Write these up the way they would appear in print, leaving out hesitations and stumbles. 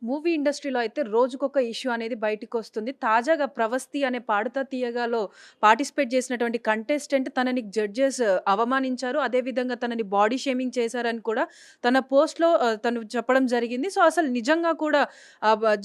Movie ఇండస్ట్రీలో అయితే రోజుకొక ఇష్యూ అనేది బయటికొస్తుంది. తాజాగా 'ప్రవస్తి' అనే 'పాడుతా తీయగా'లో పార్టిసిపేట్ చేసినటువంటి కంటెస్టెంట్ తనని జడ్జెస్ అవమానించారు. అదేవిధంగా తనని బాడీ షేమింగ్ చేశారని కూడా తన పోస్ట్‌లో తను చెప్పడం జరిగింది. సో, అసలు నిజంగా కూడా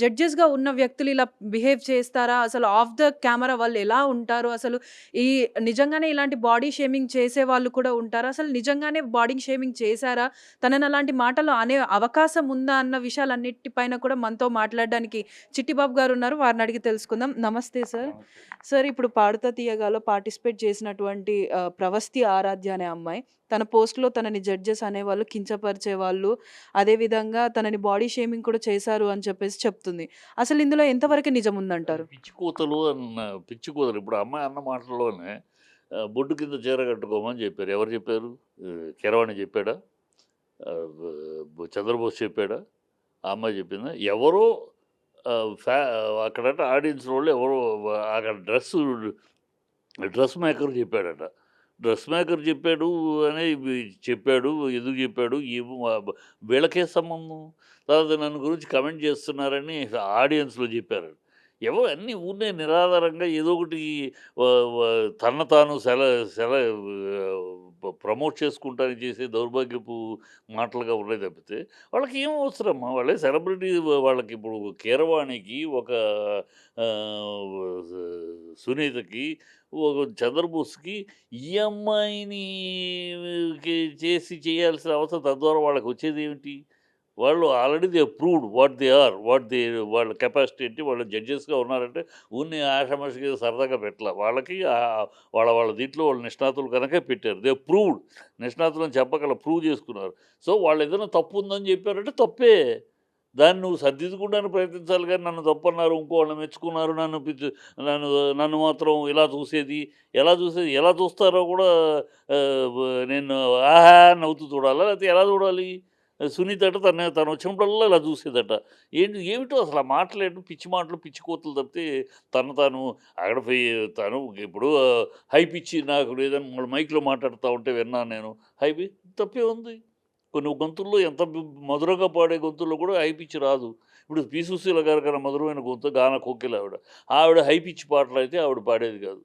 జడ్జెస్‌గా ఉన్న వ్యక్తులు ఇలా బిహేవ్ చేస్తారా? అసలు ఆఫ్ ద కెమెరా వాళ్ళు ఎలా ఉంటారు? అసలు ఈ నిజంగానే ఇలాంటి బాడీ షేమింగ్ చేసేవాళ్ళు కూడా ఉంటారా? అసలు నిజంగానే బాడీ షేమింగ్ చేశారా? తనని అలాంటి మాటలు అనే అవకాశం ఉందా అన్న విషయాలన్నిటి పైన కూడా మనతో మాట్లాడడానికి చిట్టిబాబు గారున్నారు. వారిని అడిగి తెలుసుకుందాం. నమస్తే సార్. నమస్తే. సార్ ఇప్పుడు 'పాడుతా తీయగా'లో పార్టిసిపేట్ చేసినటువంటి 'ప్రవస్తి ఆరాధ్య' అనే అమ్మాయి తన పోస్ట్‌లో తనని జడ్జెస్ అనేవాళ్ళు కించపరిచేవాళ్ళు. అదేవిధంగా తనని బాడీ షేమింగ్ కూడా చేశారు అని చెప్పేసి చెప్తుంది. అసలు ఇందులో ఎంతవరకు నిజం అది ఉందంటారు? పిచ్చి కూతలు పిచ్చి కూతలు. ఇప్పుడు ఆ అమ్మాయి అన్న మాటల్లోనే బొడ్డు కింద చీర కట్టుకోమని చెప్పారు. ఎవరు చెప్పారు? కీరవాణి చెప్పాడా? చంద్రబోస్ చెప్పాడా? ఆ అమ్మాయి చెప్పిందా? ఎవరో ఫ్యా అక్కడట ఆడియన్స్‌లోళ్ళు ఎవరో అక్కడ డ్రెస్ మేకర్ చెప్పాడట. డ్రెస్ మేకర్ చెప్పాడు అని చెప్పాడు. ఎందుకు చెప్పాడు? ఏమో వీళ్ళకే సంబంధం? తర్వాత నన్ను గురించి కామెంట్ చేస్తున్నారని ఆడియన్స్‌లో చెప్పారు. ఎవరో అన్నీ ఊరినే నిరాధారంగా ఏదో ఒకటి వ వ తనను తాను సెల ప్రమోట్ చేసుకుంటానికి చేసే దౌర్భాగ్యపు మాటలుగా ఉన్నాయి తప్పితే, వాళ్ళకేం అవసరమ్మా? వాళ్ళే సెలబ్రిటీ వాళ్ళకిప్పుడు 'కీరవాణికి' ఒక సునీతకి, ఒక 'చంద్రబోస్‌కి' ఈ అమ్మాయిని చేయాల్సిన అవసరం తద్వారా వాళ్ళకొచ్చేదేమిటి? వాళ్ళు already they proved what they are. వాళ్ళ కెపాసిటీ ఏంటి? వాళ్ళు జడ్జెస్‌గా ఉన్నారంటే ఊరినే ఆషామాషీగా సరదాగా పెట్టలా. వాళ్ళకి వాళ్ళ వాళ్ళ దీంట్లో వాళ్ళు నిష్ణాతులు కనుకే పెట్టారు. They proved. నిష్ణాతులని చెప్పగల ప్రూవ్ చేసుకున్నారు. సో, వాళ్ళేదైనా తప్పుందని చెప్పారంటే తప్పే. దాన్ని నువ్వు సరిదిద్దుకుండానికి ప్రయత్నించాలి గానీ, నన్ను తప్పన్నారు, ఇంకోళ్ళని మెచ్చుకున్నారు, నన్ను నన్ను మాత్రం ఇలా చూసేది, ఎలా చూస్తారో కూడా వ నేను ఆహా! అని నవ్వుతూ చూడాలా? లేకపోతే ఎలా చూడాలి? సునీత అట తనొచ్చినప్పుడల్లా ఇలా చూసేదట. ఏమిటో అసలు ఆ మాటలేంటో పిచ్చి మాటలు, పిచ్చి కూతలు తప్పితే తను తాను అక్కడ తను ఇప్పుడు హై పిచ్చి నాకు లేదని మైక్‌లో మాట్లాడుతా ఉంటే విన్నాను నేను. తప్పేముంది? కొన్ని గొంతుల్లో ఎంత మధురంగా పాడే గొంతుల్లో కూడా హై పిచ్ రాదు. ఇప్పుడు 'పి. సుశీల' గారి కన్నా మధురమైన గొంతు 'గాన కోకిల' ఆవిడ. ఆవిడ హై పిచ్ పాటలైతే ఆవిడ పాడేది కాదు.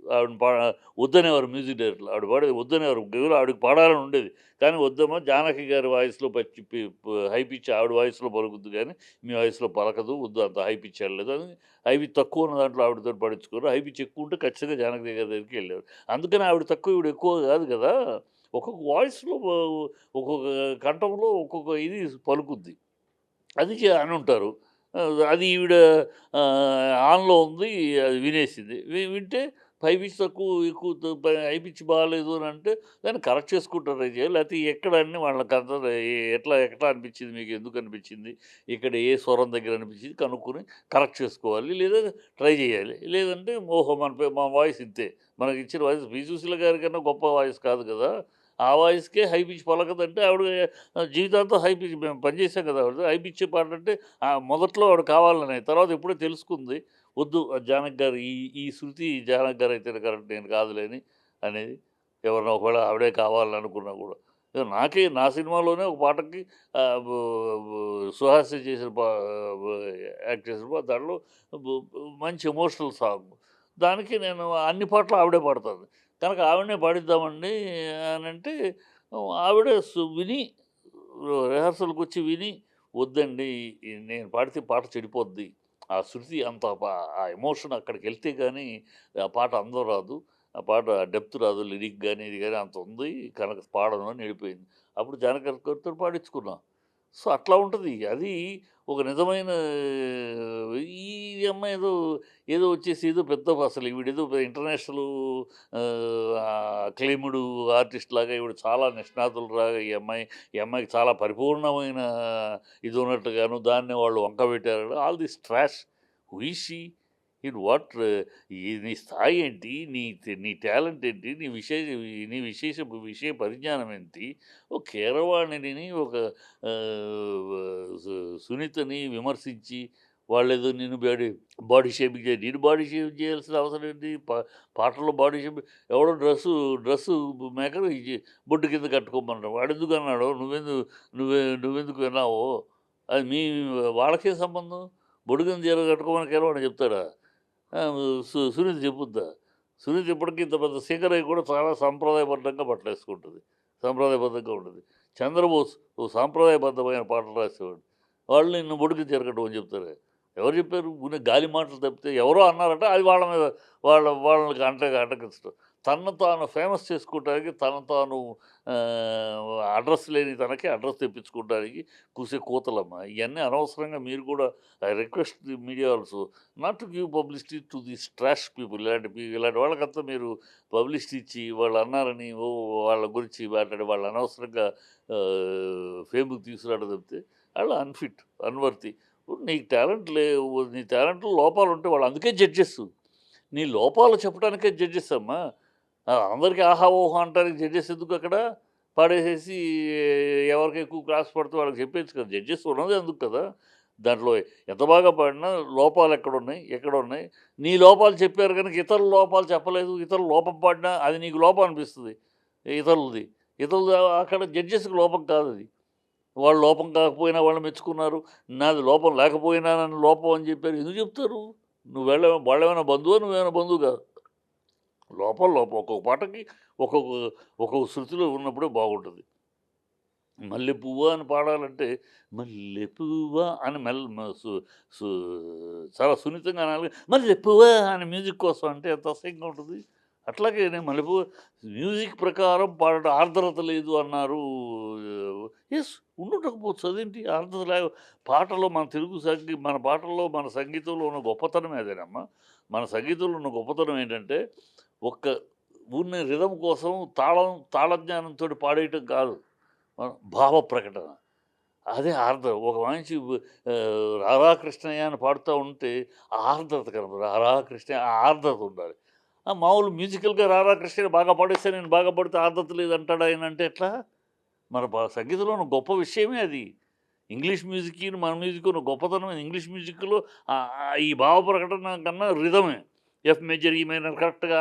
వద్దనేవారు మ్యూజిక్ డైరెక్టర్లు. ఆవిడ పాడేది వద్దనేవారు. కేవలం ఆవిడకి పాడాలని ఉండేది. కానీ వద్దమ్మా జానకి గారి వాయిస్‌లో పచ్చి పి ప హై పిచ్ ఆవిడ వాయిస్‌లో పలుకుద్ది గానీ, మీ వాయిస్‌లో పలకదు. వద్దు అంత హై పిచ్ ఎళ్ళలేదు అని హై పిచ్ తక్కువ ఉన్న దాంట్లో ఆవిడతోటి పాడించుకోరు. హై పిచ్ ఎక్కువ ఉంటే ఖచ్చితంగా జానకి గారి దగ్గరికి ఎళ్ళేవారు. అందుకని ఆవిడ తక్కువ, ఈవిడ ఎక్కువ కాదు కదా! ఒక్కొక్క వాయిస్‌లో ఒక్కొక్క కంఠంలో ఒక్కొక్క ఇది పలుకుద్ది. అది అనుంటారు. అది ఈవిడ ఆన్‌లో ఉంది. అది వినేసింది. వింటే పై పిచ్ తక్కువ, ఎక్కువ హై పిచ్ బాలేదు అనంటే దాన్ని కరెక్ట్ చేసుకుంటారు ట్రై చేయాలి. లేకపోతే ఎక్కడ అన్ని వాళ్ళకంతా ఎట్లా ఎట్లా అనిపించింది మీకు? ఎందుకు అనిపించింది? ఇక్కడ ఏ స్వరం దగ్గర అనిపించింది కనుక్కొని కరెక్ట్ చేసుకోవాలి. లేదా ట్రై చేయాలి. లేదంటే ఓహో! మన వాయిస్ ఇంతే. మనకిచ్చిన వాయిస్ పి. సుశీల గారి కన్నా గొప్ప వాయిస్ కాదు కదా! ఆ వాయిస్‌కే హై పిచ్ పలకదంటే ఆవిడ జీవితాంతం హై పిచ్ మేము పనిచేసాం కదా! ఆవిడతో హై పిచ్ పాటంటే మొదట్లో ఆవిడ కావాలనే. తర్వాత ఎప్పుడో తెలుసుకుంది. వద్దు జానకి గారు ఈ ఈ శృతి జానకి గారైతేనే కరెక్ట్ నేను కాదులే అనేది. ఎవరైనా ఒకవేళ ఆవిడే కావాలనుకున్నా కూడా. నా సినిమాలోనే ఒక పాటకి ఆహ్, బు బు సుహాసిని చేసిన యాక్ట్ చేసిన దాంట్లో బు మంచి ఎమోషనల్ సాంగ్. దానికి నేను అన్ని పాటలు ఆవిడే పాడుతది. కనుక ఆవిడనే పాడిద్దామండి అనంటే ఆవిడ విని రిహార్సల్‌కొచ్చి విని, "వద్దండి నేను పాడితే పాట చెడిపోద్ది. ఆ శృతి అంత ఆ ఎమోషన్ అక్కడికెళ్తే గాని ఆ పాట అందం రాదు. ఆ పాట డెప్త్ రాదు. లిరిక్ గాని, ఇది గాని అంత ఉంది. కనుక పాడను" అని వెళ్ళిపోయింది. అప్పుడు జానకి గారితో పాడించుకున్నా. సో, అట్లా ఉంటది. అది ఒక నిజమైన ఈ అమ్మాయి ఏదో వచ్చేసి ఏదో పెద్ద అసలు ఈవిడేదో ఇంటర్నేషనల్ అక్లెయిమ్డ్ ఆర్టిస్ట్ లాగా ఈవిడ చాలా నిష్ణాతురాలుగా ఈ అమ్మాయికి చాలా పరిపూర్ణమైన ఇది ఉన్నట్టుగాను దాన్ని వాళ్ళు వంకబెట్టారు. All this trash. Who is she? In what నీ స్థాయి ఏంటి? నీ టాలెంట్ ఏంటి? విషయ పరిజ్ఞానం ఏంటి? ఒక కీరవాణిని ఒక సునీతని విమర్శించి వాళ్ళేదో నిన్ను బాడీ షేమింగ్ నేను బాడీ షేమింగ్ చేయాల్సిన అవసరం ఏంటి? పాటల్లో బాడీ షేమింగ్ ఎవడో డ్రెస్సు మేకర్ బొడ్డు కింద కట్టుకోమన్నాడు. వాడెందుకు అన్నాడో నువ్వెందుకు విన్నావో? అది వాళ్ళకే సంబంధం. బొడుగున చీర కట్టుకోమని కీరవాణి చెప్తాడా? ఆ! సునీత చెప్పుద్దా? సునీత ఇప్పటికి ఇంత పెద్ద సింగర్ అయ్యి కూడా చాలా సాంప్రదాయబద్ధంగా బట్టలేసుకుంటది. సాంప్రదాయబద్ధంగా ఉంటది. చంద్రబోస్ ఓ సాంప్రదాయబద్ధమైన పాటలు రాసేవాడు. వాళ్ళు నిన్ను బొడుగున చీర కట్టమని చెప్తారా? ఎవరు చెప్పారు? ఊరినే గాలి మాటలు తప్పితే ఎవరో అన్నారట అది వాళ్ళ మీద వాళ్ళకి అంటగట్టడం. తనను తాను ఫేమస్ చేసుకోవటానికి తనను తాను అడ్రెస్ లేని తనకి అడ్రెస్ తెప్పించుకోవడానికి కూసే కూతలమ్మ. ఇయన్నీ అనవసరంగా మీరు కూడా I request the media also not to give publicity to this trash people. ఇలాంటి వాళ్ళకంతా మీరు పబ్లిసిటీ ఇచ్చి వాళ్ళు అన్నారని వాళ్ళ గురించి మాట్లాడి వాళ్ళు అనవసరంగా ఫేమ్‌కి తీసుకురావడం తప్పితే వాళ్ళు అన్‌ఫిట్, అన్‌వర్తీ. నీకు టాలెంట్ లేవు. నీ టాలెంట్‌లో లోపాలుంటే వాళ్ళు అందుకే జడ్జెస్. నీ లోపాలు చెప్పడానికే జడ్జెస్ అమ్మా. అందరికి ఆహా! ఓహో! అంటానికి జడ్జెస్ ఎందుకక్కడ? పాడేసేసి ఎవరికి ఎక్కువ క్లాస్ పడితే వాళ్ళకి చెప్పేయొచ్చు కదా! జడ్జెస్ ఉన్నదే అందుకు కదా! దాంట్లో ఎంత బాగా పాడినా లోపాలెక్కడున్నాయి? ఎక్కడున్నాయి? నీ లోపాలు చెప్పారు గనుక ఇతరుల లోపాలు చెప్పలేదు. ఇతరులు లోపం పాడినా అది నీకు లోపం అనిపిస్తది. ఇతరులది. ఇతరులది అక్కడ జడ్జెస్‌కి లోపం కాదది. వాళ్ళు లోపం కాకపోయినా వాళ్ళు మెచ్చుకున్నారు. నాది లోపం లేకపోయినా నన్ను లోపం అని చెప్పారు. ఎందుకు చెప్తారు? వాళ్ళేమైనా బంధువా? నువ్వేమైనా బంధువు కాదు. లోపం ఒక్కొక్క పాటకి ఒక్కొక్క ఒక్కొక్క శృతిలో ఉన్నప్పుడే బాగుంటది. మల్లె పువ్వా అని పాడాలంటే, మల్లె పువ్వా అని మ సు సు చాలా సున్నితంగా అనాలి. మల్లె పువ్వా అని మ్యూజిక్ కోసం అంటే ఎంత అసహ్యంగా ఉంటది. అట్లాగే నేను మల్లె పువ్వు మ్యూజిక్ ప్రకారం పాడడం ఆర్ద్రత లేదు అన్నారు. యెస్ ఉండుండకపోవచ్చు. అదేంటి ఆర్ద్రత పాటలో మన పాటల్లో, మన సంగీతంలో ఉన్న గొప్పతనమే అదేనమ్మా. మన సంగీతంలో ఉన్న గొప్పతనం ఏంటంటే, ఒక్క ఊరినే రిథమ్ కోసం తాళజ్ఞానంతోటి పాడేయటం కాదు. భావ ప్రకటన. అదే ఆర్ద్ర ఒక మనిషి 'రారా కృష్ణయ్య' అని పాడుతా ఉంటే ఆ ఆర్ద్రత కనపడదు. 'రారా కృష్ణయ్య' ఆ ఆర్ద్రత ఉండాలి. మామూలు మ్యూజికల్‌గా 'రారా కృష్ణయ్య' బాగా పాడేస్తే నేను బాగా పాడితే ఆర్ద్రత లేదంటాడు ఆయన అంటే ఎట్లా? మన సంగీతంలో ఉన్న గొప్ప విషయమే అది. ఇంగ్లీష్ మ్యూజిక్‌కి, మన మ్యూజిక్ ఉన్న గొప్పతనం ఇంగ్లీష్ మ్యూజిక్‌లో ఈ భావ ప్రకటన కన్నా రిథమే. ఎఫ్ మేజర్, ఈ మైనర్ కరెక్ట్‌గా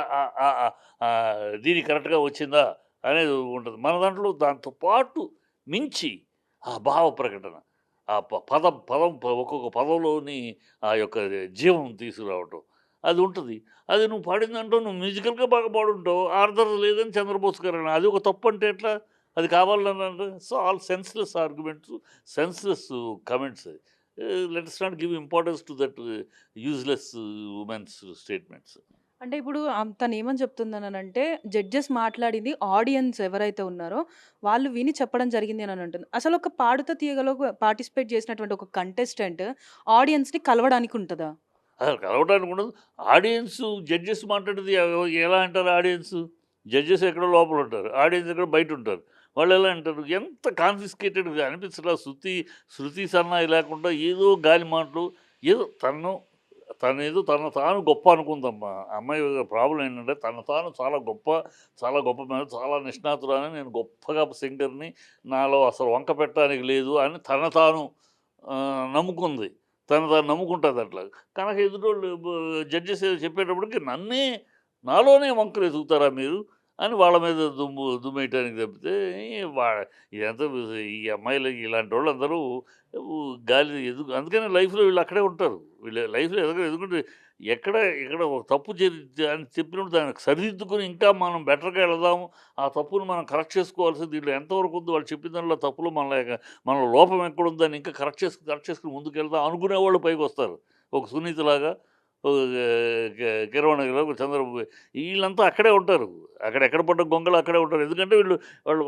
దీనికి కరెక్ట్‌గా వచ్చిందా అనేది ఉంటది. మన దాంట్లో దాంతో పాటు మించి ఆ భావ ప్రకటన. ఆ పదం పదం ఒక్కొక్క పదంలోని ఆ యొక్క జీవం తీసుకురావటం అది ఉంటది. అది నువ్వు పాడిన దాంట్లో నువ్వు మ్యూజికల్‌గా బాగా పాడుంటావు. ఆర్డర్ లేదని 'చంద్రబోస్' గారని. అది ఒక తప్పంటే ఎట్లా? అది కావాలనంటే so, all senseless arguments, senseless comments. Let us not give importance to that useless women's statements. అంటే ఇప్పుడు తనేమని చెప్తుందననంటే, జడ్జెస్ మాట్లాడింది ఆడియన్స్ ఎవరైతే ఉన్నారో, వాళ్ళు విని చెప్పడం జరిగింది అని అంటుంది. అసలొక పాడుతా తీయగలో పార్టిసిపేట్ చేసినటువంటి ఒక కంటెస్టెంట్ ఆడియన్స్‌ని కలవడానికి ఉంటదా? కలవడానికి ఉండదు. ఆడియన్స్ జడ్జెస్ మాట్లాడేది ఎలా అంటారు ఆడియన్స్? జడ్జెస్ ఎక్కడో లోపలుంటారు. ఆడియన్స్ ఎక్కడో బయటుంటారు. వాళ్ళెలా అంటారు? ఎంత కాన్ఫిస్కేటెడ్‌గా అనిపించట్లా శృతి సన్నాయి లేకుండా ఏదో గాలి మాటలు ఏదో తనేదో తను తాను గొప్ప అనుకుందమ్మా. ఆ అమ్మాయి ప్రాబ్లమ్ ఏంటంటే తను తాను చాలా గొప్ప మేడం, చాలా నిష్ణాతురాలని, నేను గొప్పగా సింగర్‌ని, నాలో అసలు వంక పెట్టడానికి లేదు అని తను తాను నమ్ముకుంది. తను తాను నమ్ముకుంటది అట్లా. కనుక ఎదుటోళ్ళు జడ్జెస్ ఏదో చెప్పేటప్పటికి నాలోనే వంకలు ఎతుకుతారా మీరు? అని వాళ్ళ మీద దుమ్మేయటానికి తప్పితే వా ఇదంతా ఈ అమ్మాయిలు ఇలాంటోళ్ళందరూ గాలి అందుకనే లైఫ్‌లో వీళ్ళు అక్కడే ఉంటారు. వీళ్ళ లైఫ్‌లో ఎందుకంటే ఎక్కడ ఒక తప్పు అని చెప్పినప్పుడు దానికి సరిదిద్దుకొని ఇంకా మనం బెటర్‌గా వెళదాము. ఆ తప్పును మనం కరెక్ట్ చేసుకోవాల్సింది దీంట్లో ఎంతవరకు ఉందో వాళ్ళు చెప్పిన దాంట్లో తప్పులు మనలో లోపం ఎక్కడుందని ఇంకా కరెక్ట్ చేసుకొని ముందుకెళ్దాం అనుకునేవాళ్ళు పైకొస్తారు. ఒక సునీతలాగా, ఒక కిరవాణిలాగా, ఒక చంద్రబాబు ఈళ్ళంతా అక్కడే ఉంటారు. ఎక్కడ పడ్డ గొంగలు అక్కడే ఉంటారు. ఎందుకంటే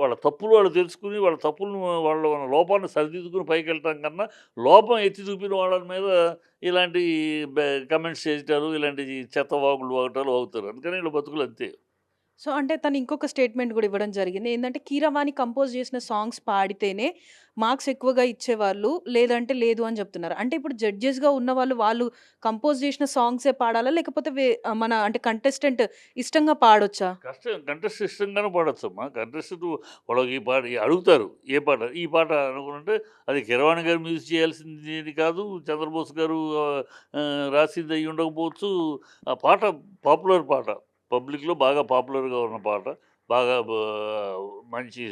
వాళ్ళ తప్పులు వాళ్ళు తెలుసుకొని, వాళ్ళ తప్పులను వాళ్ళ లోపాన్ని సరిదిద్దుకొని పైకెళ్ళటం కన్నా, లోపం ఎత్తి చూపిన వాళ్ళ మీద ఇలాంటి కమెంట్స్ చేయటాలు, ఇలాంటి చెత్త వాగులు వాగటాలు వాగుతారు. అందుకని వీళ్ళ బతుకులు అంతే. సో, అంటే తను ఇంకొక స్టేట్‌మెంట్ గూడా ఇవ్వడం జరిగింది. ఏందంటే, కీరవాణి కంపోజ్ చేసిన సాంగ్స్ పాడితేనే మార్క్స్ ఎక్కువగా ఇచ్చేవాళ్ళు. లేదంటే లేదు అని జెప్తున్నారు. అంటే ఇప్పుడు జడ్జెస్‌గా ఉన్నవాళ్ళు, వాళ్ళు కంపోజ్ చేసిన సాంగ్సే పాడాలా? లేకపోతే మన అంటే కంటెస్టెంట్ ఇష్టంగా పాడొచ్చా? కంటెస్ట్ ఇష్టంగానే పాడొచ్చమ్మా. కంటెస్టెంట్ వాళ్ళకి ఈ పాట అడుగుతారు. ఏ పాట? ఈ పాట అనుకుంటే అది కీరవాణి గారు మ్యూజిక్ చేయాల్సింది కాదు. చంద్రబోస్ గారు రాసింది అయ్యి ఉండకపోవచ్చు. ఆ పాట పాపులర్ పాట. పబ్లిక్‌లో బాగా పాపులర్‌గా ఉన్న పాట. బాగా మంచి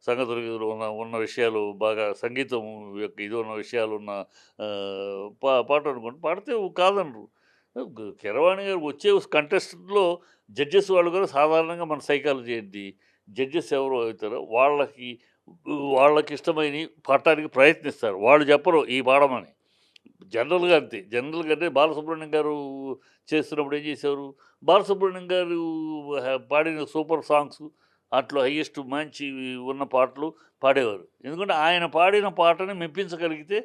సంగతులు ఉన్న ఉన్న విషయాలు బాగా సంగీతం యొక్క ఇది ఉన్న విషయాలున్న పాట అనుకోండి పాడితే కాదనరు. కీరవాణి గారు వచ్చే కంటెస్టెంట్‌లో జడ్జెస్ వాళ్ళు కూడా సాధారణంగా మన సైకాలజీ ఏంటి? జడ్జెస్ ఎవరు అవుతారో వాళ్ళకిష్టమైనయి పాడటానికి ప్రయత్నిస్తారు. వాళ్ళు చెప్పరు ఈ పాడమని. జనరల్‌గా అంతే. జనరల్‌గా అంటే బాలసుబ్రహ్మణ్యం గారు చేస్తున్నప్పుడు ఏం చేసేవారు? బాలసుబ్రహ్మణ్యం గారు పాడిన సూపర్ సాంగ్స్ అట్లా హైయెస్ట్ మంచి ఉన్న పాటలు పాడేవారు. ఎందుకంటే ఆయన పాడిన పాటని మెప్పించగలిగితే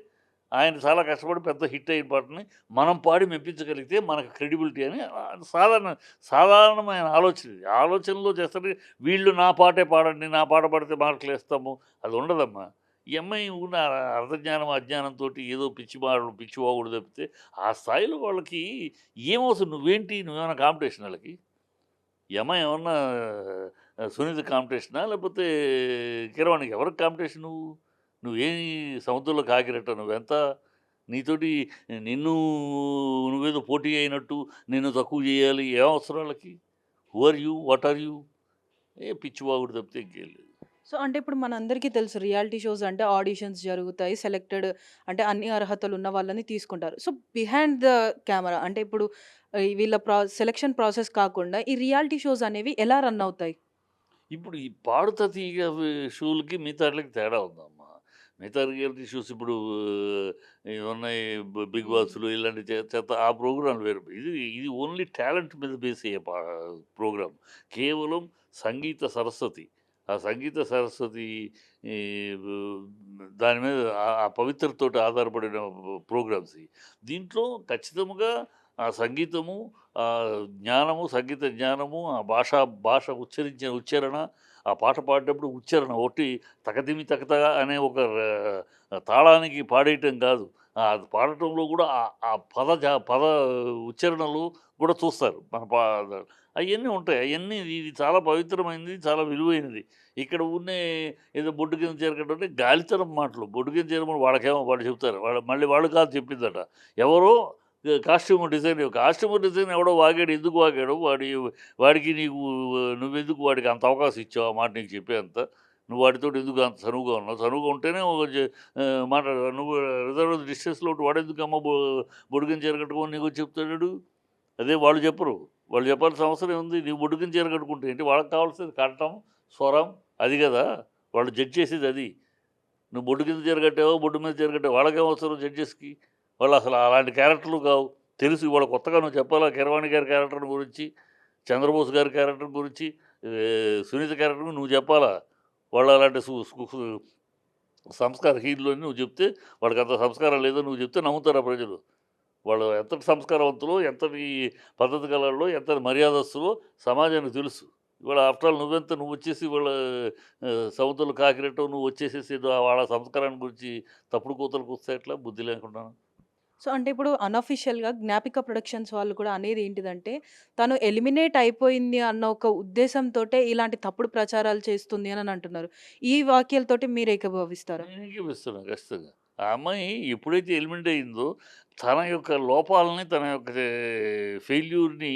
ఆయన చాలా కష్టపడి పెద్ద హిట్ అయిన పాటని మనం పాడి మెప్పించగలిగితే మనకు క్రెడిబిలిటీ అని సాధారణమైన ఆలోచన ఇది. ఆలోచనలో చేస్తారు వీళ్ళు నా పాటే పాడండి, నా పాట పాడితే మార్కులేస్తాము అది ఉండదమ్మా. ఈ అమ్మాయి ఉన్న అర్థజ్ఞానం, అజ్ఞానంతోటి ఏదో పిచ్చివాగుడు తప్పితే, ఆ స్థాయిలో వాళ్ళకి ఏమవసరం నువ్వేంటి? నువ్వేమన్నా కాంపిటీషన్ ఆళ్ళకి? ఈ అమ్మాయి ఏమన్నా సునీత కాంపిటీషనా? లేకపోతే కీరవాణికి ఎవరికి కాంపిటీషన్ నువ్వు? నువ్వేమి సముద్రంలో కాకిరెట్ట నువ్వెంత? నీతోటి నిన్ను నువ్వేదో పోటీ అయినట్టు, నిన్ను తక్కువ జేయాలి ఏం అవసరం ఆళ్ళకి? Who are you? What are you? పిచ్చివాగుడు తప్పితే ఇంకేం లేదు. సో, అంటే ఇప్పుడు మనందరికీ తెలుసు రియాలిటీ షోస్ అంటే ఆడిషన్స్ జరుగుతాయి. సెలెక్టెడ్ అంటే అన్ని అర్హతలు ఉన్న వాళ్ళని తీసుకుంటారు. సో, బిహైండ్ ద కెమెరా అంటే ఇప్పుడు వీళ్ళ సెలక్షన్ ప్రాసెస్ కాకుండా ఈ రియాలిటీ షోస్ అనేవి ఎలా రన్ అవుతాయి? ఇప్పుడు ఈ పాడుతా తీగ షోలకి మిగతా ఆటిలకి తేడా ఉందమ్మా. మిగతా రియాలిటీ షోస్ ఇప్పుడు ఇవి ఉన్నాయి 'బిగ్ హ్మ్. బాస్‌లు' ఇలాంటి చెత్త ఆ ప్రోగ్రామ్‌లు వేరు. ఇది ఓన్లీ టాలెంట్ మీద బేస్ అయ్యే ప్రోగ్రామ్. కేవలం సంగీత సరస్వతి. ఆ సంగీత సరస్వతి ఈ వు దాని మీద ఆ పవిత్రతతోటి ఆధారపడిన ప్రోగ్రామ్స్ ఇయి. దీంట్లో ఖచ్చితముగా ఆ సంగీతము, జ్ఞానము, సంగీత జ్ఞానము, ఆ భాష ఉచ్చరించిన ఉచ్చారణ, ఆ పాట పాడేటప్పుడు ఉచ్చారణ ఒట్టి తకదిమి తకతక అనే ఒక తాళానికి పాడేయటం కాదు. అది పాడటంలో కూడా ఆ పద ఉచ్చారణలు కూడా చూస్తారు. అయన్నీ ఉంటాయి. అయన్నీ ఇది చాలా పవిత్రమైనది, చాలా విలువైనది. ఇక్కడ ఊరినే ఏదో బొడ్డు కింద చేరకట్టు అంటే గాలితనం మాటలు. బొడ్డు కింద చేరమని వాళ్ళకేమో వాళ్ళు చెప్తారు. మళ్ళీ వాళ్ళు కాదు చెప్పిందట. ఎవరో కాస్ట్యూమ్ డిజైన్ ఎవడో వాగాడు. ఎందుకు వాగాడో వాడికి నువ్వెందుకు వాడికి అంత అవకాశం ఇచ్చావు ఆ మాట నీకు చెప్పేంత? నువ్వు వాడితోటి ఎందుకు అంత చనువుగా ఉన్నావు? చనువుగా ఉంటేనే మాట్లాడతావు. నువ్వు రిజర్వ్ డిస్టెన్స్‌లో ఉంటే వాడెందుకమ్మా బొడుగిన చీర కట్టుకొని నీకొచ్చి చెప్తాడాడు? అదే వాళ్ళు చెప్పరు. వాళ్ళు చెప్పాల్సిన అవసరం ఏముంది? నీవు బొడుగిన చీర కట్టుకుంటే ఏంటి? వాళ్ళకి కావాల్సింది కంఠం, స్వరం అది గదా! వాళ్ళు జడ్జ్ చేసేదది. నువ్వు బొడ్డు కింద చీర కట్టావో, బొడ్డు మీద చీర కట్టావో వాళ్ళకేం అవసరం జడ్జెస్‌కి? వాళ్ళసలు అలాంటి క్యారెక్టర్‌లు కావు. తెలుసు ఇవాళ కొత్తగా నువ్వు చెప్పాలా కీరవాణి గారి క్యారెక్టర్ గురించి, చంద్రబోస్ గారి క్యారెక్టర్ గురించి, సునీత క్యారెక్టర్ గురించి నువ్వు చెప్పాలా? వాళ్ళు అలాంటి సు సు సు సంస్కారహీనులు అని నువ్వు చెప్తే, వాళ్ళకంత సంస్కారం లేదో నువ్వు చెప్తే నమ్ముతారా ప్రజలు? వాళ్ళు ఎంతటి సంస్కారవంతులో, ఎంతటి పద్ధతి గలోళ్ళో, ఎంతటి మర్యాదస్తులో సమాజానికి తెలుసు. ఇవాళ ఆఫ్టర్ ఆల్ నువ్వొచ్చేసి ఇవాళ సముద్రంలో కాకిరెట్టో నువ్వొచ్చేసేసి ఏదో వాళ్ళ సంస్కారాన్ని గురించి తప్పుడు కూతలు కూస్తే ఎట్లా బుద్ధి లేకుండాను. సో, అంటే ఇప్పుడు అన్‌అఫీషియల్‌గా 'జ్ఞాపిక ప్రొడక్షన్స్' వాళ్ళు కూడా అనేదేంటిదంటే, తను ఎలిమినేట్ అయిపోయింది అన్న ఒక ఉద్దేశంతోటే ఇలాంటి తప్పుడు ప్రచారాలు చేస్తుంది అని అంటున్నారు. ఈ వాక్యాలతోటి మీరు ఏకీభవిస్తారా? నేను ఏకీభవిస్తున్నా ఖచ్చితంగా. ఆ అమ్మాయి ఎప్పుడైతే ఎలిమినేట్ అయిందో, తన యొక్క లోపాలని, తన యొక్క ఫెయిల్యూర్‌ని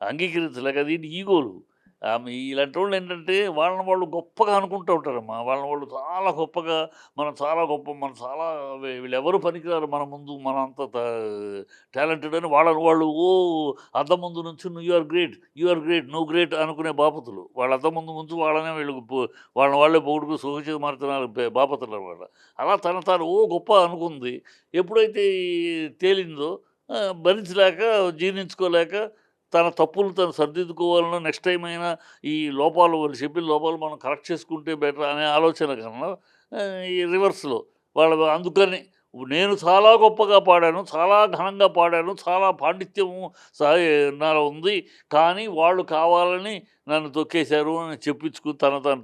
అంగీకరించలేక అది ఈగోలు. ఆమె ఇలాంటోళ్ళేంటంటే వాళ్ళని వాళ్ళు గొప్పగా అనుకుంటూ ఉంటారమ్మా. వాళ్ళని వాళ్ళు చాలా గొప్పగా మనం చాలా వీళ్ళెవరు పనికిరారు మన ముందు. మనం అంత టాలెంటెడ్ అని వాళ్ళని వాళ్ళు అద్దం ముందు నుంచొని you are great, you are great, నువ్వు గ్రేట్ అనుకునే బాపతులు. వాళ్ళ అద్దం ముందు ఉంచి వాళ్ళనే వీళ్ళు వాళ్ళని వాళ్ళే పొగుడుకు సుఖచేతమార్తెనాలు బాపతులనమాట. అలా తను తాను గొప్ప అనుకుంది. ఎప్పుడైతే తేలిందో భరించలేక, జీర్ణించుకోలేక తన తప్పులు తను సరిదిద్దుకోవాలనో నెక్స్ట్ టైమ్ అయినా ఈ లోపాలు వాళ్ళు చెప్పిన లోపాలు మనం కరెక్ట్ చేసుకుంటే బెటర్ అనే ఆలోచన కన్నా ఈ రివర్స్‌లో అందుకని నేను చాలా గొప్పగా పాడాను, చాలా ఘనంగా పాడాను, చాలా పాండిత్యము సాయి నాలో ఉంది. కానీ వాళ్ళు కావాలని నన్ను తొక్కేశారు అని చెప్పించుకొని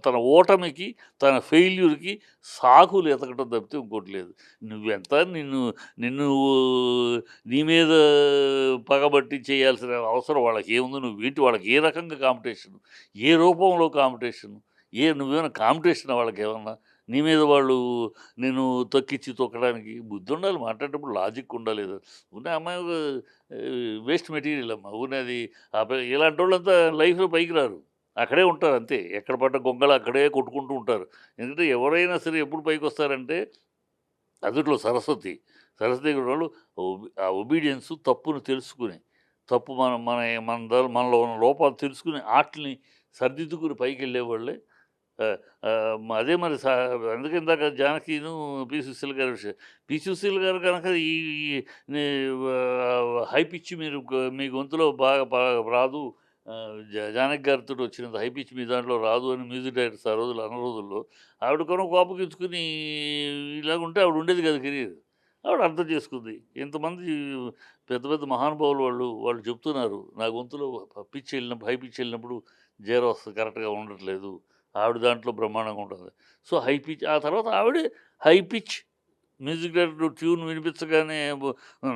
తన ఓటమికి, తన ఫెయిల్యూర్‌కి సాకులు ఎతకడం తప్పితే ఇంకోటి లేదు. నువ్వెంత నిన్ను నిన్ను నీ మీద పగబట్టి చేయాల్సిన అవసరం వాళ్ళకేముంది? నువ్వేంటి వాళ్ళకి ఏ రకంగా కాంపిటీషను? ఏ రూపంలో కాంపిటీషను? నువ్వేమైనా కాంపిటీషనా వాళ్ళకేమన్నా? నీ మీద వాళ్ళు నిన్ను తొక్కిచ్చి తొక్కడానికి బుద్ధుండాలి. మాట్లాడేటప్పుడు లాజిక్ ఉండాలి. ఉన్న అమ్మాయి వేస్ట్ మెటీరియల్ అమ్మ. ఊరినే అది ఇలాంటోళ్ళంతా లైఫ్‌లో పైకి రారు. అక్కడే ఉంటారు అంతే. ఎక్కడ పడ్డ గొంగళి అక్కడే కొట్టుకుంటూ ఉంటారు. ఎందుకంటే ఎవరైనా సరే ఎప్పుడు పైకొస్తారంటే అందుట్లో సరస్వతి. సరస్వతి దగ్గర ఉన్నోళ్ళు ఆ ఒబీడియన్స్ తప్పును తెలుసుకుని, తప్పు మనలో ఉన్న లోపాలు తెలుసుకుని ఆటిల్ని సరిదిద్దుకుని పైకెళ్ళేవాళ్ళే. అదే మరి అందుకే ఇందాక జానకిను, పి. సుశీల గారి విషయం. పి. సుశీల గారు గనక ఈ ఈ నీ హై పిచ్ మీరు మీ గొంతులో బాగా రాదు. జానకి గారితోటి వచ్చినంత హై పిచ్ మీ దాంట్లో రాదు అని మ్యూజిక్ డైరెక్టర్స్ ఆ రోజుల్లో అన్న రోజుల్లో ఆవిడ కొన కోపగించుకుని ఇలాగుంటే ఆవిడ ఉండేది కాదు కెరీర్. ఆవిడ అర్థం చేసుకుంది. ఇంతమంది పెద్ద పెద్ద మహానుభావులు వాళ్ళు చెప్తున్నారు. నా గొంతులో పిచ్ వెళ్ళినప్పుడు హై పిచ్ వెళ్ళినప్పుడు జీరోస్ కరెక్ట్‌గా ఉండట్లేదు. ఆవిడ దాంట్లో బ్రహ్మాండంగా ఉంటుంది. సో, హై పిచ్ ఆ తర్వాత ఆవిడే high pitch music director tune వినిపించగానే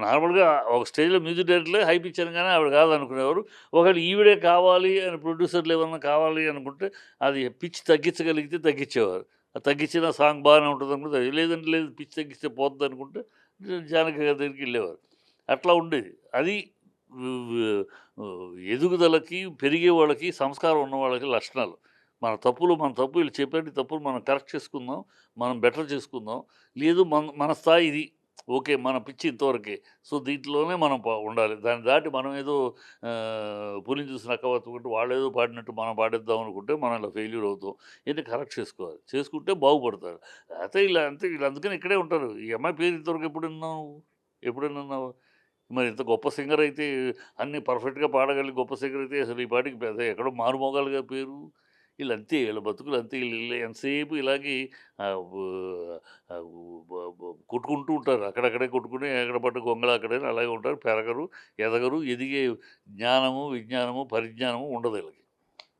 నార్మల్‌గా ఒక స్టేజ్‌లో మ్యూజిక్ డైరెక్టర్‌లే హై పిచ్ అనగానే ఆవిడ కాదనుకునేవారు. ఒకవేళ ఈవిడే కావాలి అని ప్రొడ్యూసర్‌లు ఏమన్నా కావాలి అనుకుంటే అది పిచ్ తగ్గించగలిగితే తగ్గించేవారు. తగ్గించిన సాంగ్ బాగానే ఉంటుందనుకుంటే లేదంటే లేదు పిచ్ తగ్గిస్తే పోద్దనుకుంటే జానకి గారి దగ్గరికెళ్ళేవారు. అట్లా ఉండేది. అది ఎదుగుదలకి, పెరిగే వాళ్ళకి, సంస్కారం ఉన్న వాళ్ళకి లక్షణాలు. మన తప్పు వీళ్ళు చెప్పేటి తప్పులు మనం కరెక్ట్ చేసుకుందాం. మనం బెటర్ చేసుకుందాం. లేదు మన స్థాయి ఇది. ఓకే. మన పిచ్చి ఇంతవరకే. సో, దీంట్లోనే మనం ఉండాలి. దాన్ని దాటి మనం ఏదో పులిని చూసి నక్కవత్తుకుంటూ వాళ్ళేదో పాడినట్టు మనం పాడేద్దాం అనుకుంటే మనం ఇలా ఫెయిల్యూర్ అవుతాం. ఇయన్నీ కరెక్ట్ చేసుకోవాలి. చేసుకుంటే బాగుపడతారు. అయితే అంతే వీళ్ళు అందుకని ఇక్కడే ఉంటారు. ఈ అమ్మాయి పేరు ఇంతవరకు ఎప్పుడు విన్నావు నువ్వు? ఎప్పుడైనా విన్నావా? మరి ఇంత గొప్ప సింగర్ అయితే అన్నీ పర్ఫెక్ట్‌గా పాడగలిగే గొప్ప సింగర్ అయితే అసలు ఈ పాటికి ఎక్కడో మారుమోగాలిగా పేరు. ఈళ్ళంతే ఈళ్ళ బతుకులు అంతే. ఈళ్ళు ఎంతసేపు ఇలాగే ఆహ్, వు ఆహ్, బ బ కొట్టుకుంటూ ఉంటారు. అక్కడక్కడే కొట్టుకుని ఎక్కడ పడ్డ గొంగళి అక్కడే అలాగే ఉంటారు. పెరగరు, ఎదగరు, ఎదిగే జ్ఞానము, విజ్ఞానము, పరిజ్ఞానము ఉండదు ఈళ్ళకి.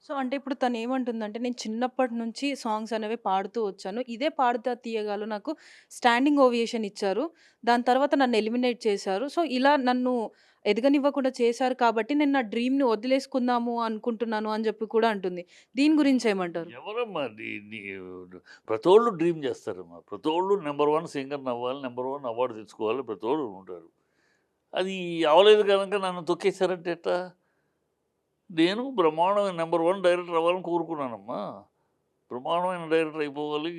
సో, అంటే ఇప్పుడు తనేమంటుందంటే, నేను చిన్నప్పటి నుంచి సాంగ్స్ అనేవి పాడుతూ వచ్చాను. ఇదే 'పాడుతా తీయగా'లో నాకు స్టాండింగ్ ఓవియేషన్ ఇచ్చారు. దాని తర్వాత నన్ను ఎలిమినేట్ చేశారు. సో, ఇలా నన్ను ఎదగనివ్వకుండా చేశారు కాబట్టి, నేను నా డ్రీమ్‌ని వదిలేసుకుందాము అనుకుంటున్నాను అని జెప్పి కూడా అంటుంది. దీని గురించేమంటారు? ఎవరమ్మా ప్రతోళ్ళు డ్రీమ్ చేస్తారమ్మా. ప్రతోళ్ళు నంబర్ 1 సింగర్‌నవ్వాలి, నంబర్ 1 అవార్డ్ తెచ్చుకోవాలి ప్రతోళ్ళు ఉంటారు. అది అవ్వలేదు గనక నన్ను తొక్కేసారంటే ఎట్టా? నేను బ్రహ్మాండమైన నంబర్ 1 డైరెక్టర్ అవ్వాలని కోరుకున్నానమ్మా. బ్రహ్మాండమైన డైరెక్టర్ అయిపోవాలి.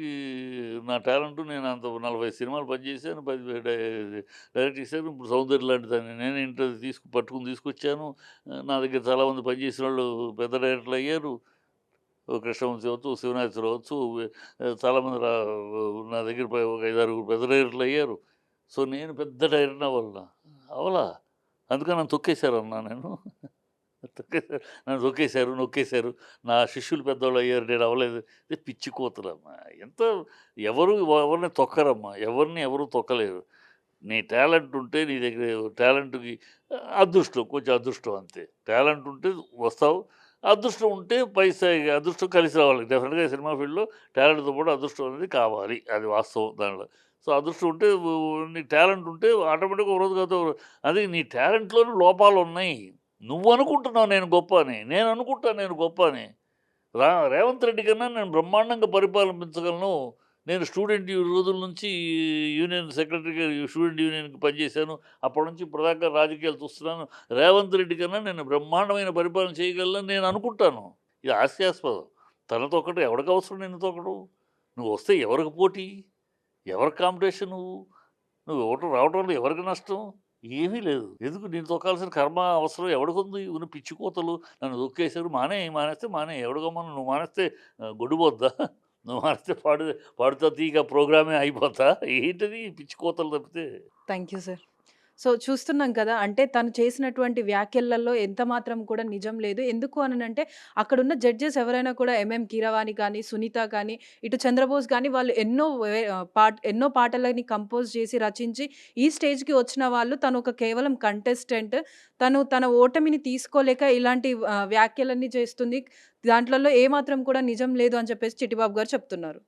నా టాలెంటు నేను అంత 40 సినిమాలు పనిచేశాను. 10 డైరెక్ట్ చేశాను. ఇప్పుడు 'సౌందర్య' లాంటి దాన్ని నేనే పట్టుకొని తీసుకొచ్చాను. నా దగ్గర చాలామంది పనిచేసినోళ్ళు పెద్ద డైరెక్టర్లు అయ్యారు. కృష్ణవంశీ అవ్వచ్చు, శివనాథేశ్వరరావు అవ్వచ్చు, చాలామంది నా దగ్గర ఒక 5, 6 పెద్ద డైరెక్టర్లు అయ్యారు. సో, నేను పెద్ద డైరెక్టర్‌ని అవ్వాలనా? అవ్వలా. అందుకని నన్ను తొక్కేసారన్నా నేను. నన్ను తొక్కేసారు, నొక్కేసారు. నా శిష్యులు పెద్దోళ్ళయ్యారు. నేను అవ్వలేదు. ఇది పిచ్చి కూతలమ్మా. ఎంత ఎవరిని తొక్కరమ్మా. ఎవరు తొక్కలేరు. నీ టాలెంట్ ఉంటే నీ దగ్గర టాలెంట్‌కి అదృష్టం, కొంచెం అదృష్టం అంతే. టాలెంట్ ఉంటే వస్తావు. అదృష్టం ఉంటే పై స్థాయికి అదృష్టం కలిసి రావాలి. డెఫినిట్‌గా సినిమా ఫీల్డ్‌లో టాలెంట్‌తో పాటు అదృష్టం అనేది కావాలి. అది వాస్తవం దాంట్లో. సో, అదృష్టం ఉంటే నీకు టాలెంట్ ఉంటే ఆటోమేటిక్‌గా ఒక రోజు కాకపోతే ఒక అది నీ టాలెంట్‌లోనే లోపాలున్నాయి. నువ్వనుకుంటున్నావు నేను గొప్ప అని. నేను అనుకుంటా నేను గొప్ప అని. రేవంత్ రెడ్డి కన్నా నేను బ్రహ్మాండంగా పరిపాలించగలను. నేను స్టూడెంట్ రోజుల నుంచి యూనియన్ సెక్రటరీగా స్టూడెంట్ యూనియన్‌కి పనిచేశాను. అప్పటి నుంచి ఇప్పటిదాకా రాజకీయాలు చూస్తున్నాను. రేవంత్ రెడ్డి కన్నా నేను బ్రహ్మాండమైన పరిపాలన చేయగలనని నేను అనుకుంటాను. ఇది హాస్యాస్పదం. తనతో ఒకటి ఎవడికి అవసరం నిన్ను తొక్కడం? నువ్వొస్తే ఎవరికి పోటీ? ఎవరికి కాంపిటీషన్ నువ్వు? నువ్వు ఇవ్వటం రావటంలో ఎవరికి నష్టం? ఏమీ లేదు. ఎందుకు నేను తొక్కాల్సిన కర్మ, అవసరం ఎవడికుంది? ఉన్న పిచ్చి కూతలు నన్ను తొక్కేసారు. మానేస్తే మానేయి. ఎవడు గమ్మున నువ్వు మానేస్తే గొడ్డు పోద్దా? నువ్వు మానేస్తే పాడుతా తీగ ప్రోగ్రామే అయిపోద్దా? ఏంటది పిచ్చి కూతలు తప్పితే. Thank you sir. సో, చూస్తున్నాం కదా! అంటే తను చేసినటువంటి వ్యాఖ్యలలో ఎంత మాత్రం కూడా నిజం లేదు. ఎందుకు అనంటే అక్కడున్న జడ్జెస్ ఎవరైనా కూడా ఎంఎం కీరవాణి కానీ, సునీత కానీ, ఇటు చంద్రబోస్ గానీ వాళ్ళు ఎన్నో పాటలని కంపోజ్ చేసి, రచించి ఈ స్టేజ్‌కి వచ్చిన వాళ్ళు. తను ఒక కేవలం కంటెస్టెంట్. తను తన ఓటమిని తీసుకోలేక ఇలాంటి వ్యాఖ్యలన్నీ చేస్తుంది. దాంట్లలో ఏమాత్రం కూడా నిజం లేదు అని చెప్పేసి చిట్టిబాబు గారు చెప్తున్నారు.